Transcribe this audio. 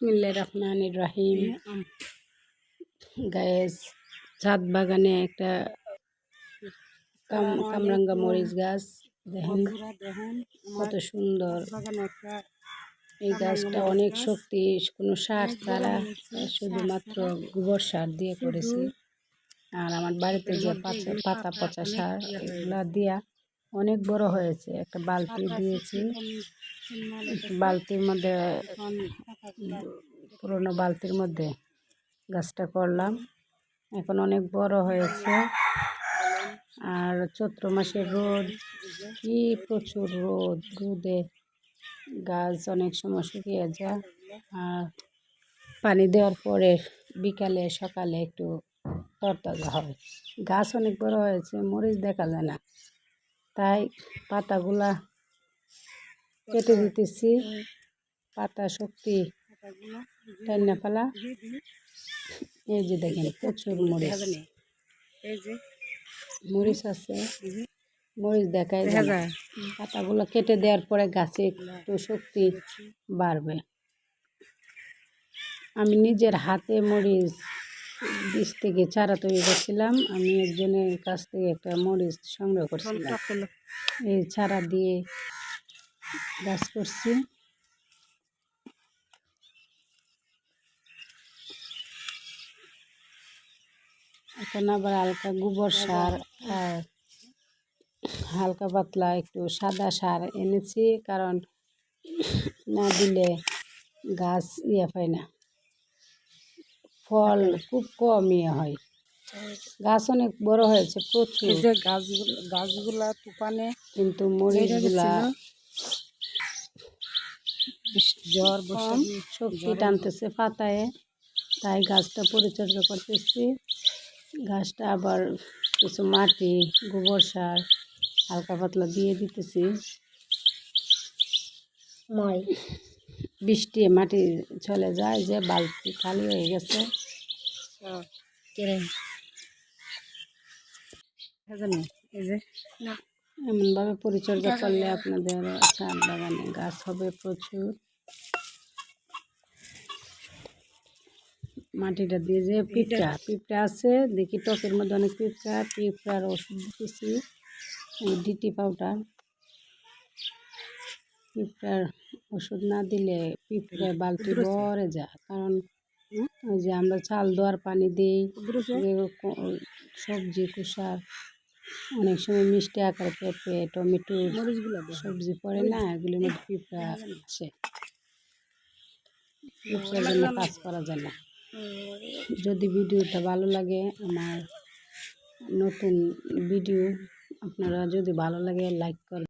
বিসমিল্লাহির রহমানির রহিম। গায়েস ছাদ বাগানে একটা কামরাঙ্গা মরিচ গাছ দেখেন কত সুন্দর। এই গাছটা অনেক শক্তি, কোনো সার ছাড়া শুধুমাত্র গোবর সার দিয়ে করেছি। আর আমার বাড়িতে যে পাতা পচা সার এগুলা দিয়া অনেক বড় হয়েছে। একটা বালতি দিয়েছি, বালতির মধ্যে পুরোনো বালতির মধ্যে গাছটা করলাম, এখন অনেক বড় হয়েছে। আর চৈত্র মাসের রোদ, কি প্রচুর রোদে গাছ অনেক সময় শুকিয়ে যায়। আর পানি দেওয়ার পরে বিকালে সকালে একটু তরতাজা হয়। গাছ অনেক বড় হয়েছে, মরিচ দেখা যায় না, তাই পাতাগুলা কেটে দিতেছি। পাতা শক্তি টাইনা ফেলা। এই যে দেখেন প্রচুর মরিচ আছে, মরিচ দেখাই যায়। পাতাগুলো কেটে দেওয়ার পরে গাছে একটু শক্তি বাড়বে। আমি নিজের হাতে মরিচ বীজ থেকে চারা তৈরি করছিলাম। আমি একজনের কাছ থেকে একটা মরিচ সংগ্রহ করছিলাম, এই চারা দিয়ে গাছ করছি। এখন আবার হালকা গোবর সার আর হালকা পাতলা একটু সাদা সার এনেছি, কারণ না দিলে গাছ পায় না, ফল খুব কম হয়। গাছ অনেক বড় হয়েছে প্রচুর, গাছগুলা তুফানে, কিন্তু মরিচগুলা জ্বর কম, শক্তি টানতেছে পাতায়, তাই গাছটা পরিচর্যা করতেছি। গাছটা আবার কিছু মাটি, গোবর সার হালকা পাতলা দিয়ে দিতেছি। বৃষ্টি মাটি চলে যায়, যে বালতি খালি হয়ে গেছে। এমনভাবে পরিচর্যা করলে আপনাদের ছাদ বাগানে গাছ হবে প্রচুর। মাটিটা দিয়ে যে পিঁপড়া আছে দেখি, টকের মধ্যে অনেক পিঁপড়ার ওষুধ দিতেছি, ডিটি পাউডার। পিঁপড়ার ওষুধ না দিলে পিঁপড়ে বালতি ভরে যায়, কারণ ওই যে আমরা চাল দেওয়ার পানি দিই, সবজি কুষার, অনেক সময় মিষ্টি আকারে পেঁপে টমেটো সবজি পড়ে না, এগুলির মধ্যে পিঁপড়া আসে, পিঁপড়ার জন্য কাজ করা যায় না। যদি ভিডিওটা ভালো লাগে, আমার নতুন ভিডিও আপনারা যদি ভালো লাগে লাইক করবেন।